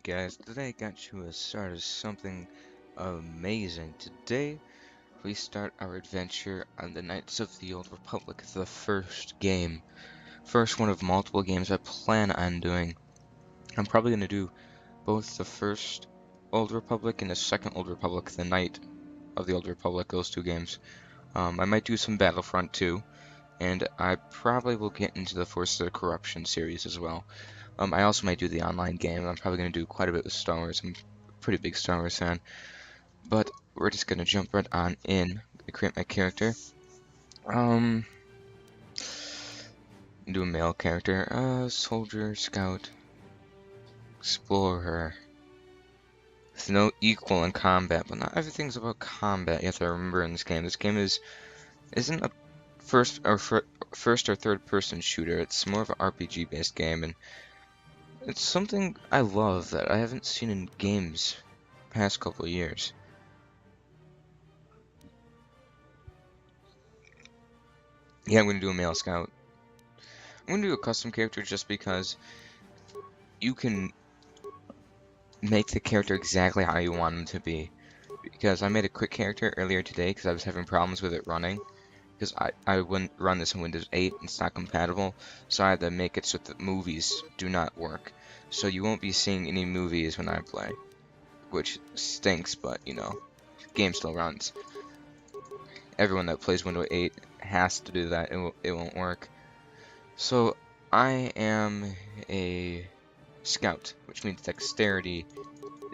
Hey guys, today I got you a start of something amazing. Today we start our adventure on the Knights of the Old Republic, the first game. First one of multiple games I plan on doing. I'm probably going to do both the first Old Republic and the second Old Republic, the Knight of the Old Republic, those two games. I might do some Battlefront too, and I probably will get into the Force of the Corruption series as well. I also might do the online game. I'm probably going to do quite a bit with Star Wars. I'm a pretty big Star Wars fan. But we're just going to jump right on in. Create my character. Do a male character. Soldier, scout, explorer. There's no equal in combat, but not everything's about combat. You have to remember in this game. This game isn't a first or third person shooter. It's more of an RPG based game, and it's something I love that I haven't seen in games past couple of years. Yeah, I'm going to do a male scout. I'm going to do a custom character just because you can make the character exactly how you want him to be. Because I made a quick character earlier today because I was having problems with it running. Because I wouldn't run this in Windows 8, it's not compatible. So I had to make it so that movies do not work. So you won't be seeing any movies when I play. Which stinks, but you know, the game still runs. Everyone that plays Windows 8 has to do that, it won't work. So I am a scout, which means dexterity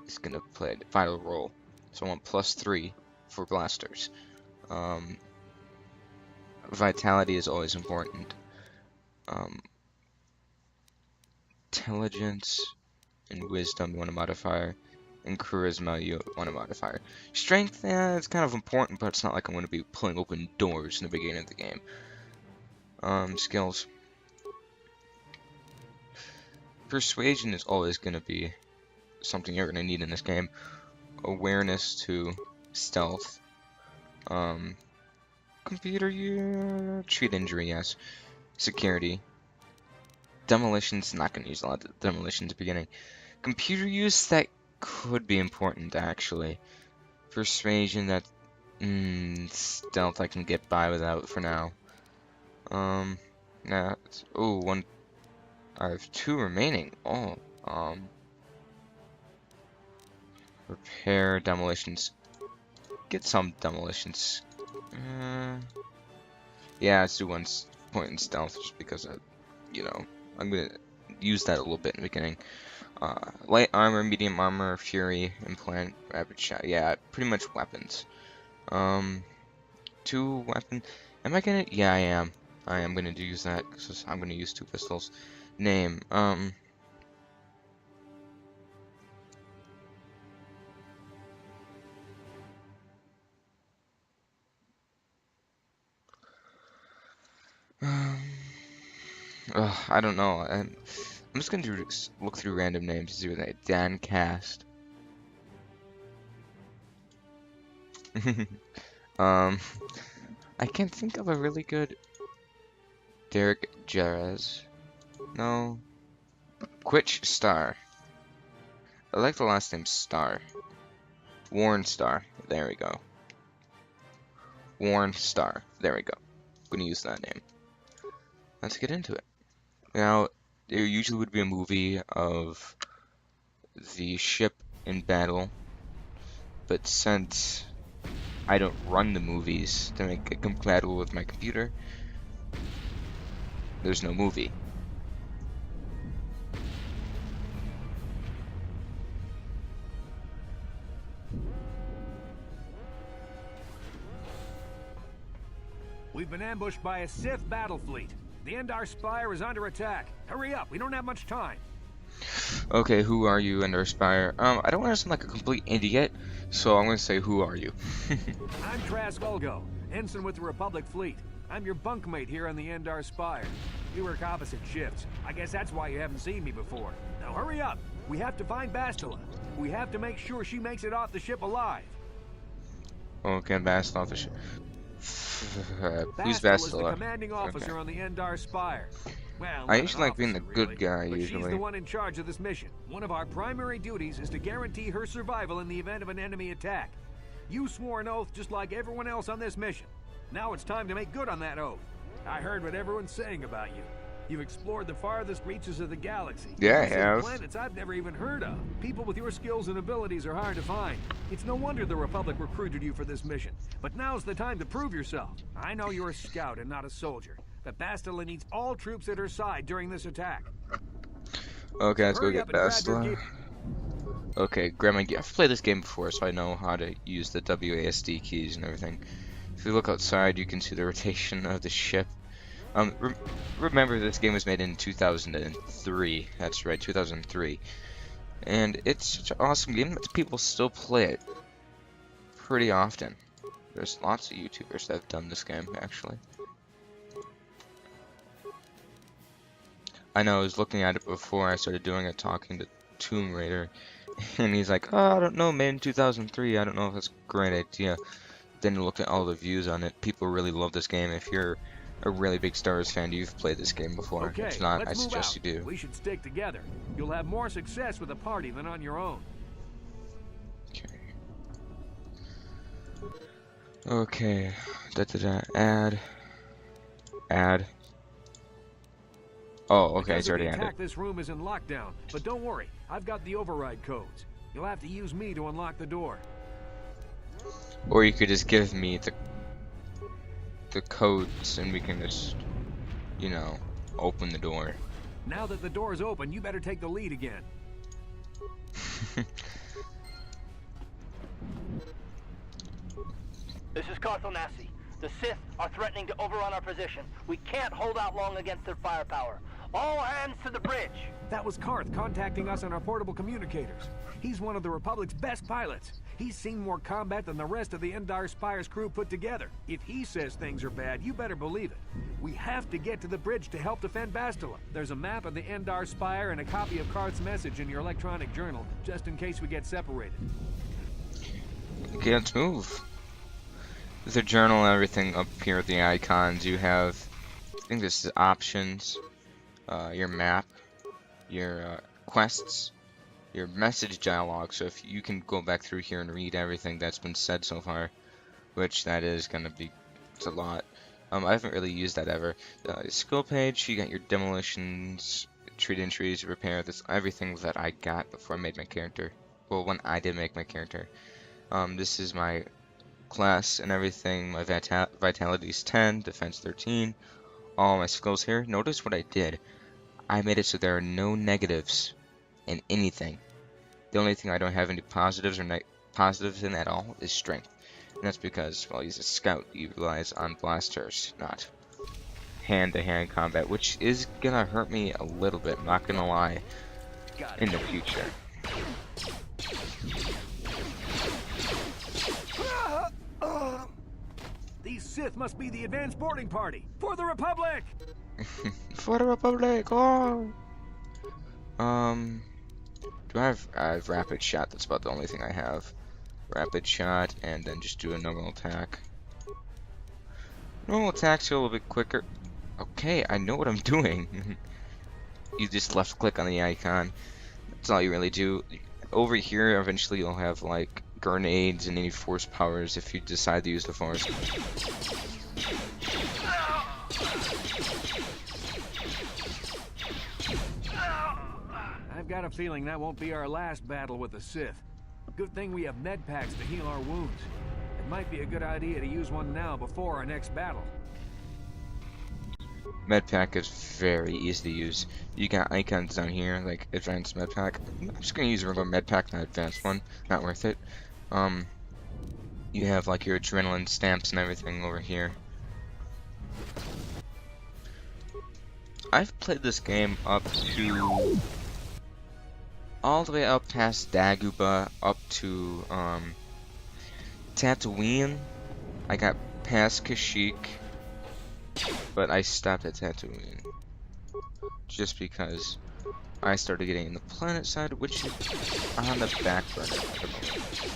is going to play a vital role. So I want +3 for blasters. Vitality is always important. Intelligence and wisdom you want a modifier, and charisma you want a modifier. Strength, yeah, it's kind of important, but it's not like I'm going to be pulling open doors in the beginning of the game. Skills. Persuasion is always going to be something you're going to need in this game. Awareness to stealth. Computer, yeah. Treat injury, yes. Security. Demolition's not going to use a lot of demolitions at the beginning. Computer use, that could be important, actually. Persuasion, that... stealth I can get by without for now. Nah, one... I have 2 remaining. Repair, demolitions. Get some demolitions. Yeah, let's do 1 point in stealth just because, you know, I'm gonna use that a little bit in the beginning. Light armor, medium armor, fury, implant, rapid shot. Yeah, pretty much weapons. 2 weapon. Am I gonna? Yeah, I am. I am gonna use that because I'm gonna use 2 pistols. Name. I don't know. I'm just gonna look through random names to see what they. Dan Cast. I can't think of a really good. Derek Jerez. No. Quitch Star. I like the last name Star. Warren Star. There we go. Warren Star. There we go. I'm gonna use that name. Let's get into it. Now, there usually would be a movie of the ship in battle, but since I don't run the movies to make it compatible with my computer, there's no movie. We've been ambushed by a Sith battle fleet. The Endar Spire is under attack. Hurry up, we don't have much time. Okay, who are you, Endar Spire? I don't want to sound like a complete idiot, so I'm going to say, who are you? I'm Trask Ulgo, ensign with the Republic fleet. I'm your bunkmate here on the Endar Spire. We work opposite shifts. I guess that's why you haven't seen me before. Now hurry up. We have to find Bastila. We have to make sure she makes it off the ship alive. Okay, Bastila off the ship. Who's Bastila is the Bastila? commanding officer on the Endar Spire. Well, I not an usually like being the officer, good really, guy, but she's usually. the one in charge of this mission. One of our primary duties is to guarantee her survival in the event of an enemy attack. You swore an oath just like everyone else on this mission. Now it's time to make good on that oath. I heard what everyone's saying about you. You've explored the farthest reaches of the galaxy. Yeah, I You've seen have. planets I've never even heard of. People with your skills and abilities are hard to find. It's no wonder the Republic recruited you for this mission. But now's the time to prove yourself. I know you're a scout and not a soldier, but Bastila needs all troops at her side during this attack. Okay, So let's go hurry get up and grab your Bastila. gear. Okay, grab my gear. I've played this game before, so I know how to use the WASD keys and everything. If you look outside, you can see the rotation of the ship. Remember, this game was made in 2003. That's right, 2003. And it's such an awesome game that people still play it pretty often. There's lots of YouTubers that have done this game, actually. I know, I was looking at it before I started doing it, talking to Tomb Raider, and he's like, oh, I don't know, made in 2003, I don't know if that's a great idea. Then you look at all the views on it, people really love this game. If you're a really big Star Wars fan, you've played this game before. Okay, If not, I let's move suggest out. you do. We should stick together. You'll have more success with a party than on your own. Okay. Okay. Da-da-da. Add. Oh, okay, it's already added. This room is in lockdown, but don't worry. I've got the override codes. You'll have to use me to unlock the door. Or you could just give me the codes and we can just, you know, open the door. Now that the door is open, you better take the lead again. This is Carthel Nassi. The Sith are threatening to overrun our position. We can't hold out long against their firepower. All hands to the bridge! That was Karth contacting us on our portable communicators. He's one of the Republic's best pilots. He's seen more combat than the rest of the Endar Spire's crew put together. If he says things are bad, you better believe it. We have to get to the bridge to help defend Bastila. There's a map of the Endar Spire and a copy of Karth's message in your electronic journal, just in case we get separated. Okay, let's move. There's a journal and everything up here with the icons. You have, I think this is options, your map, your quests, your message dialogue. So if you can go back through here and read everything that's been said so far, which that is gonna be, it's a lot. I haven't really used that ever. Skill page, you got your demolitions, treat entries, repair. That's everything that I got before I made my character. Well, when I did make my character. This is my class and everything. My vitality is 10, defense 13. All my skills here. Notice what I did. I made it so there are no negatives in anything. The only thing I don't have any positives or positives in at all is strength. And that's because, well, he's a scout. He relies on blasters, not hand-to-hand combat, which is gonna hurt me a little bit, not gonna lie, in the future. These Sith must be the advanced boarding party for the Republic. For the Republic, oh! Do I have rapid shot? That's about the only thing I have. Rapid shot, and then just do a normal attack. Normal attack's a little bit quicker. Okay, I know what I'm doing. You just left click on the icon. That's all you really do. Over here, eventually you'll have like grenades and any force powers if you decide to use the force. I've got a feeling that won't be our last battle with the Sith. Good thing we have med packs to heal our wounds. It might be a good idea to use one now before our next battle. Medpack is very easy to use. You got icons down here, like advanced medpack. I'm just gonna use a regular medpack, not advanced one. Not worth it. You have like your adrenaline stamps and everything over here. I've played this game up to all the way up past Dagobah, up to Tatooine. I got past Kashyyyk, but I stopped at Tatooine just because I started getting in the planet side, which is on the back burner at the moment.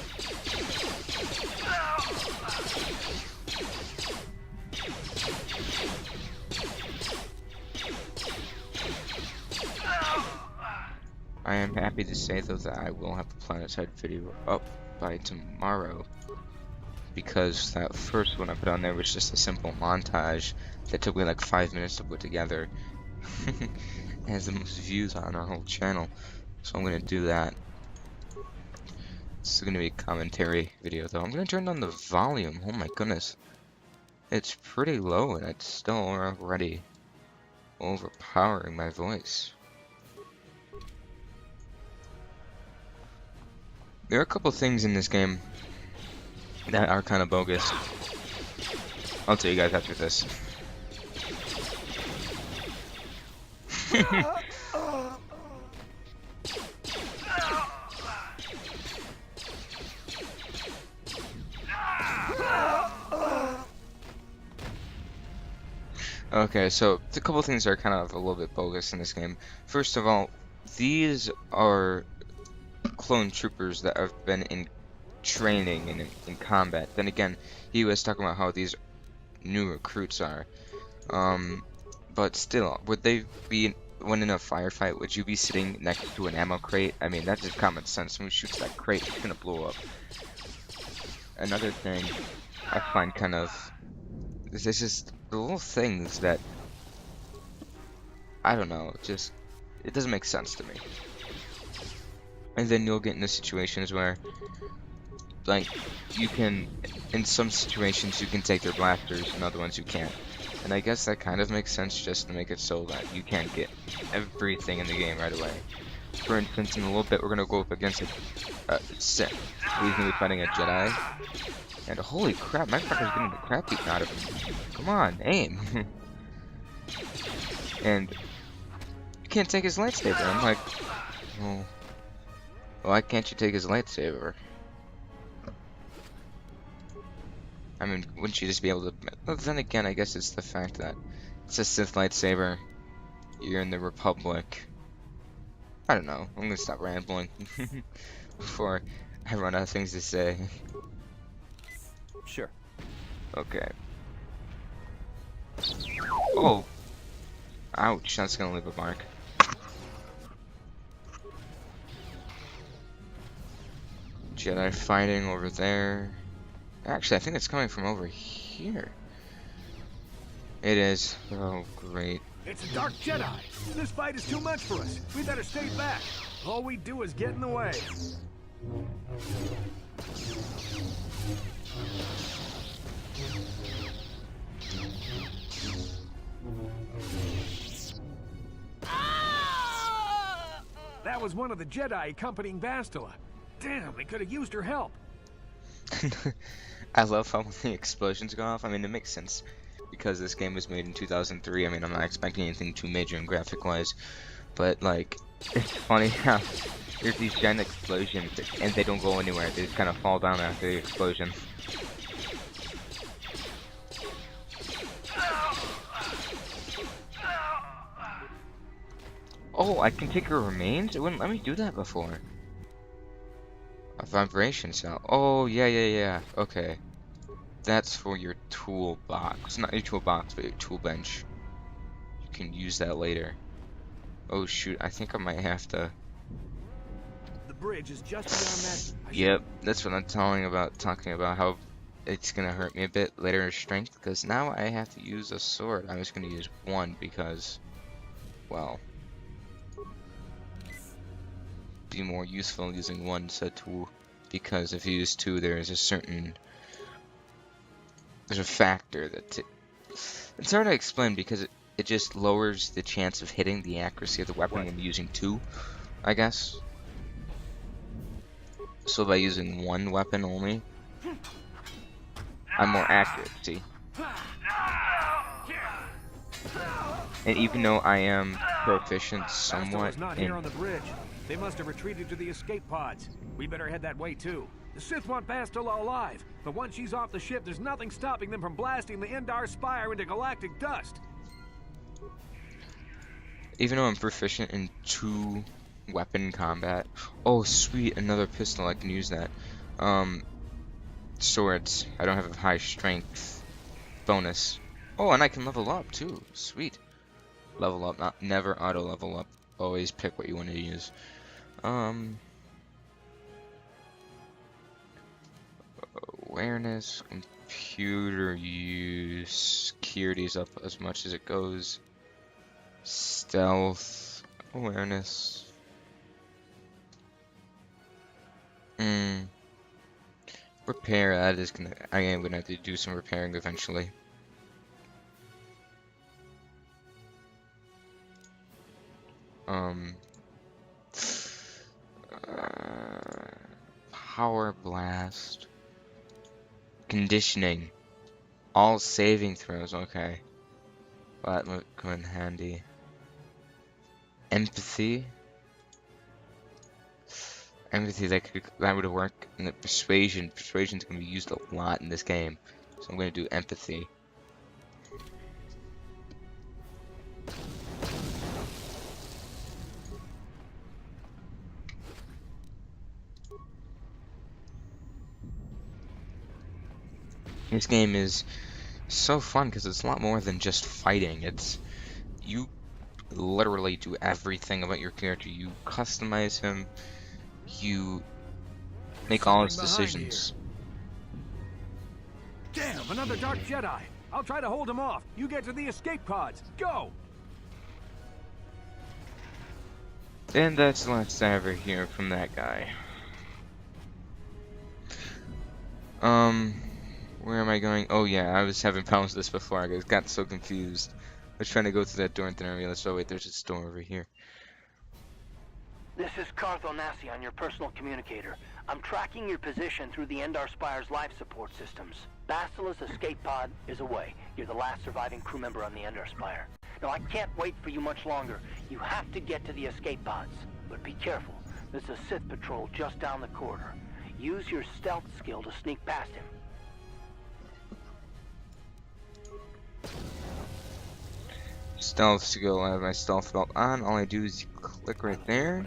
I am happy to say though that I will have a Planetside video up by tomorrow, because that first one I put on there was just a simple montage that took me like 5 minutes to put together. It has the most views on our whole channel, so I'm gonna do that. This is gonna be a commentary video though. I'm gonna turn down the volume. Oh my goodness, it's pretty low and it's still already overpowering my voice. There are a couple things in this game that are kind of bogus. I'll tell you guys after this. Okay, so a couple things are kind of a little bit bogus in this game. First of all, these are clone troopers that have been in training and in combat. Then again, he was talking about how these new recruits are. But still, would they be, when in a firefight, would you be sitting next to an ammo crate? I mean, that's just common sense. When shoots that crate, it's gonna blow up. Another thing I find kind of, is just the little things that, I don't know, just, it doesn't make sense to me. And then you'll get into situations where, like, you can, in some situations you can take their blasters, and other ones you can't. And I guess that kind of makes sense just to make it so that you can't get everything in the game right away. For instance, in a little bit we're gonna go up against a Sith. He's gonna be fighting a Jedi. And holy crap, my fucker's getting the crap beaten out of him. Come on, aim. And you can't take his lightsaber. I'm like, well, why can't you take his lightsaber? I mean, wouldn't you just be able to... Well, then again, I guess it's the fact that it's a Sith lightsaber. You're in the Republic. I don't know. I'm gonna stop rambling before I run out of things to say. Sure. Okay. Oh! Ouch, that's gonna leave a mark. Jedi fighting over there. Actually, I think it's coming from over here. It is. Oh, great. It's a dark Jedi. This fight is too much for us. We better stay back. All we do is get in the way. That was one of the Jedi accompanying Bastila. Damn, we could have used her help. I love how when the explosions go off. I mean, it makes sense because this game was made in 2003. I mean, I'm not expecting anything too major in graphic-wise, but like, it's funny how there's these giant explosions and they don't go anywhere. They just kind of fall down after the explosion. Oh, I can take her remains? It wouldn't let me do that before. A vibration cell. Oh, yeah. Okay. That's for your toolbox. Not your toolbox, but your tool bench. You can use that later. Oh, shoot. I think I might have to... The bridge is just beyond that. Yep, that's what I'm talking about how it's gonna hurt me a bit later in strength, because now I have to use a sword. I'm just gonna use one because, well, be more useful using one said tool, because if you use two, there's a factor that it's hard to explain because it just lowers the chance of hitting the accuracy of the weapon when using two, I guess. So by using one weapon only, I'm more accurate, see? And even though I am proficient somewhat not in... here on the bridge. They must have retreated to the escape pods. We better head that way too. The Sith want Bastila alive, but once she's off the ship, there's nothing stopping them from blasting the Endar Spire into galactic dust. Even though I'm proficient in two weapon combat... Oh, sweet, another pistol, I can use that. Swords. I don't have a high strength bonus. Oh, and I can level up too. Sweet. Level up, never auto level up. Always pick what you want to use. Awareness, computer use, security's up as much as it goes. Stealth, awareness. Repair, I am gonna have to do some repairing eventually. Power blast. Conditioning. All saving throws, okay. That would come in handy. Empathy. Empathy, that would work. And the persuasion. Persuasion's gonna be used a lot in this game. So I'm gonna do empathy. This game is so fun because it's a lot more than just fighting. You literally do everything about your character. You customize him. You make all his decisions. Damn, another Dark Jedi. I'll try to hold him off. You get to the escape pods. Go! And that's the last I ever hear from that guy. Where am I going? Oh yeah, I was having problems with this before. I got so confused. I was trying to go through that door and then I realized, oh wait, there's a door over here. This is Cartho Nassi on your personal communicator. I'm tracking your position through the Endar Spire's life support systems. Basila's escape pod is away. You're the last surviving crew member on the Endar Spire. Now, I can't wait for you much longer. You have to get to the escape pods. But be careful. There's a Sith patrol just down the corridor. Use your stealth skill to sneak past him. Stealth skill, I have my stealth belt on. All I do is click right there.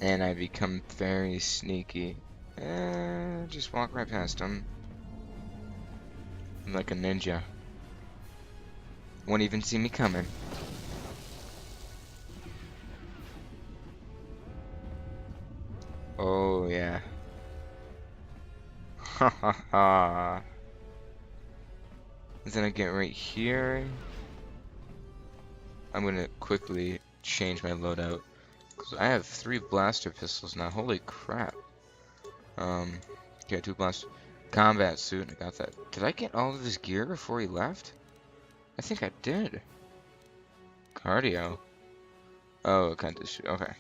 And I become very sneaky. Just walk right past him. I'm like a ninja. Won't even see me coming. Oh yeah. Ha ha ha. Then I get right here. I'm gonna quickly change my loadout. Cause I have 3 blaster pistols now. Holy crap. Yeah, 2 blaster. Combat suit. I got that. Did I get all of his gear before he left? I think I did. Cardio. Oh, kind of. Okay.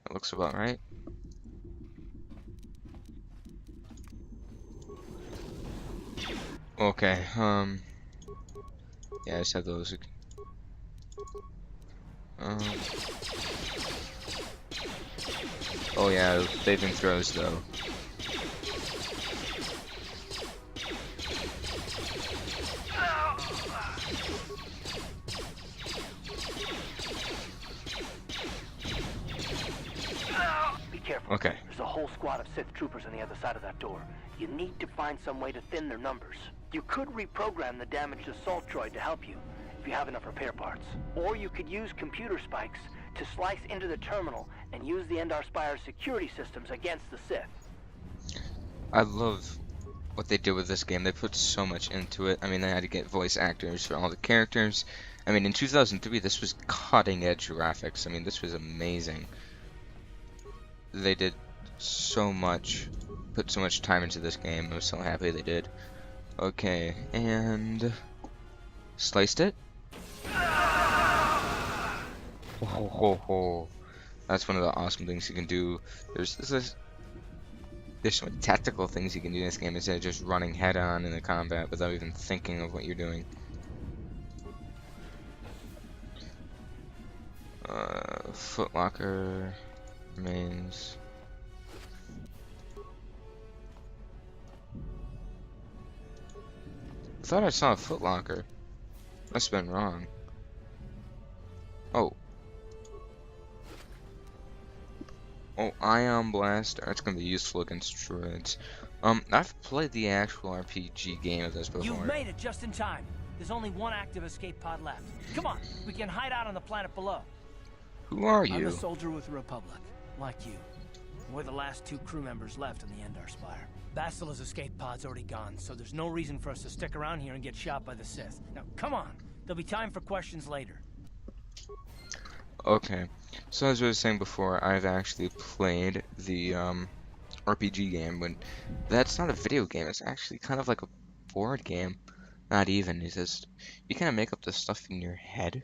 That looks about right. Okay, yeah, I just have those. Oh yeah, saving throws though. Be careful. Okay. There's a whole squad of Sith troopers on the other side of that door. You need to find some way to thin their numbers. You could reprogram the damaged assault droid to help you, if you have enough repair parts. Or you could use computer spikes to slice into the terminal and use the Endar Spire's security systems against the Sith. I love what they did with this game. They put so much into it. I mean, they had to get voice actors for all the characters. I mean, in 2003, this was cutting-edge graphics. I mean, this was amazing. They did so much, put so much time into this game. I was so happy they did. Okay, and sliced it. Ho ho ho! That's one of the awesome things you can do. There's some tactical things you can do in this game instead of just running head-on in the combat without even thinking of what you're doing. Footlocker remains. I thought I saw a footlocker. Must have been wrong. Oh. Oh, Ion Blaster. That's gonna be useful against droids. I've played the actual RPG game of this before. You've made it just in time. There's only one active escape pod left. Come on, we can hide out on the planet below. Who are I'm a you? soldier with the Republic, like you. We're the last 2 crew members left on the Endar Spire. Bastila's escape pod's already gone, so there's no reason for us to stick around here and get shot by the Sith. Now, come on. There'll be time for questions later. Okay, so as I was saying before, I've actually played the RPG game, but that's not a video game. It's actually kind of like a board game. Not even. It's just you kind of make up the stuff in your head,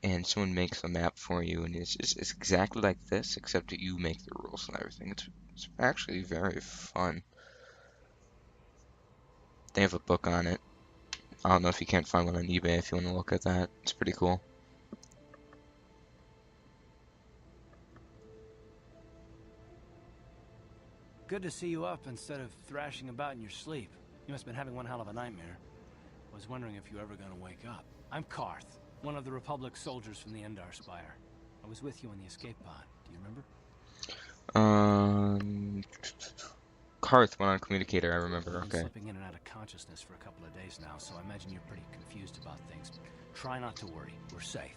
and someone makes a map for you, and it's exactly like this, except that you make the rules and everything. It's actually very fun. They have a book on it. I don't know if you can't find one on eBay if you want to look at that. It's pretty cool. Good to see you up instead of thrashing about in your sleep. You must have been having one hell of a nightmare. I was wondering if you were ever going to wake up. I'm Karth, one of the Republic soldiers from the Endar Spire. I was with you in the escape pod. Do you remember? Karth went on communicator, I remember. I've been Okay. slipping in and out of consciousness for a couple of days now, so I imagine you're pretty confused about things. Try not to worry. We're safe.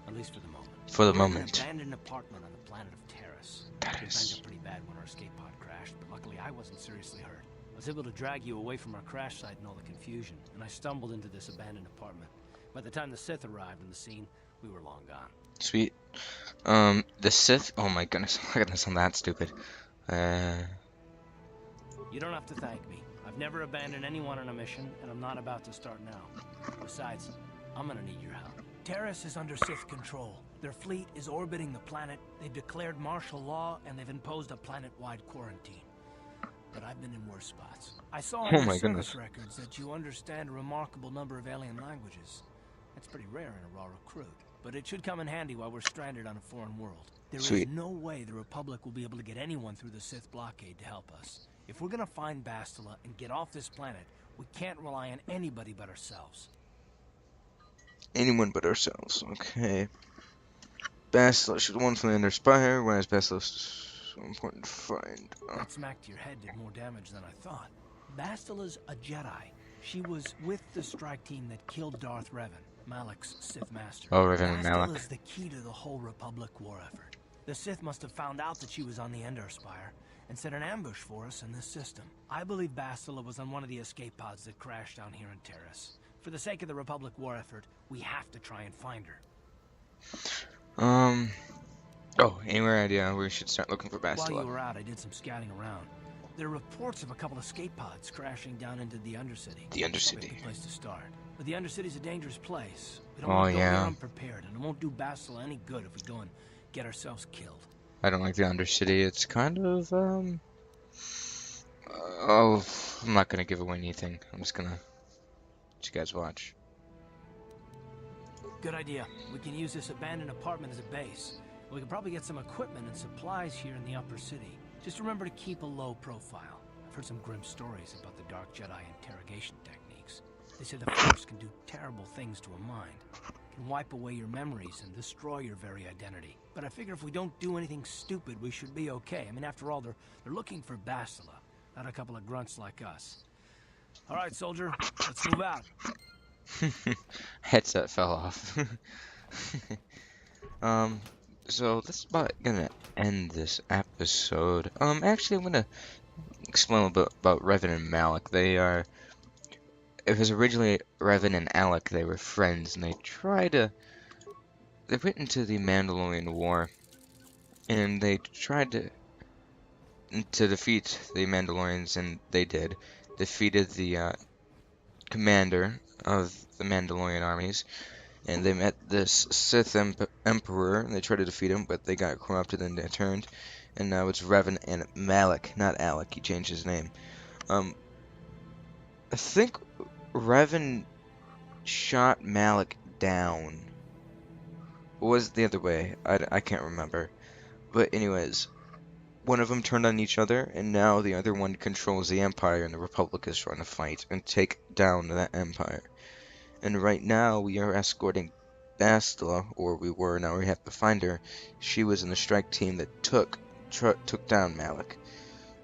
At least for the moment. For the We're in moment. an abandoned apartment on the planet of Terrace. That It is. banged up pretty bad when our escape pod crashed, but luckily I wasn't seriously hurt. I was able to drag you away from our crash site and all the confusion, and I stumbled into this abandoned apartment. By the time the Sith arrived on the scene, we were long gone. Sweet. The Sith. Oh my goodness, I'm not gonna sound that stupid. You don't have to thank me. I've never abandoned anyone on a mission, and I'm not about to start now. Besides, I'm gonna need your help. Terrace is under Sith control. Their fleet is orbiting the planet, they've declared martial law, and they've imposed a planet-wide quarantine. But I've been in worse spots. I saw in Oh your my service goodness. records that you understand a remarkable number of alien languages. That's pretty rare in a raw recruit. But it should come in handy while we're stranded on a foreign world. There is Sweet. no way the Republic will be able to get anyone through the Sith blockade to help us. If we're gonna find Bastila and get off this planet, we can't rely on anybody but ourselves. Anyone but ourselves. Okay. Bastila should the one from the Ender Spire. Why is Bastila so important to find? That smack to your head did more damage than I thought. Bastila's a Jedi. She was with the strike team that killed Darth Revan, Malak's Sith master. Oh, Revan and Malak. Bastila's the key to the whole Republic war effort. The Sith must have found out that she was on the Endar Spire and set an ambush for us in this system. I believe Bastila was on one of the escape pods that crashed down here in Terrace. For the sake of the Republic war effort, we have to try and find her. Oh, any idea where we should start looking for While you Bastila? were out, I did some scouting around. There are reports of a couple of escape pods crashing down into the Undercity. The Undercity. Probably a good place to start. But the Undercity's a dangerous place. We don't Oh, want to go yeah. here unprepared, and it won't do Bastila any good if we go and get ourselves killed. I don't like the Undercity. It's kind of, oh, I'm not gonna give away anything. I'm just gonna let you guys watch. Good idea. We can use this abandoned apartment as a base. We can probably get some equipment and supplies here in the upper city. Just remember to keep a low profile. I've heard some grim stories about the Dark Jedi interrogation techniques. They say the Force can do terrible things to a mind. It can wipe away your memories and destroy your very identity. But I figure if we don't do anything stupid, we should be okay. I mean, after all, they're looking for Bastila, not a couple of grunts like us. All right, soldier, let's move out. Headset fell off. So that's about gonna end this episode. Actually, I'm gonna explain a little bit about Revan and Malak. It was originally Revan and Alec. They were friends, and they went into the Mandalorian War, and they tried to defeat the Mandalorians, and they did. Defeated the commander of the Mandalorian armies, and they met this Sith Emperor, and they tried to defeat him, but they got corrupted and they turned, and now it's Revan and Malak, not Alec. He changed his name. I think Revan shot Malak down. Or was it the other way? I can't remember. But anyways, one of them turned on each other, and now the other one controls the Empire, and the Republic is trying to fight and take down that Empire. And right now, we are escorting Bastila, or we were, now we have to find her. She was in the strike team that took down Malak.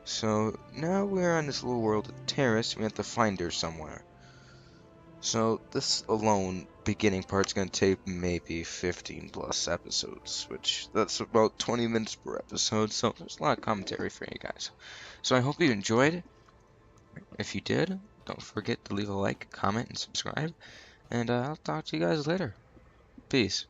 So, now we're on this little world of Terrace, we have to find her somewhere. So this alone, beginning part's gonna take maybe 15 plus episodes, which that's about 20 minutes per episode, so there's a lot of commentary for you guys. So I hope you enjoyed. If you did, don't forget to leave a like, comment, and subscribe, and I'll talk to you guys later. Peace.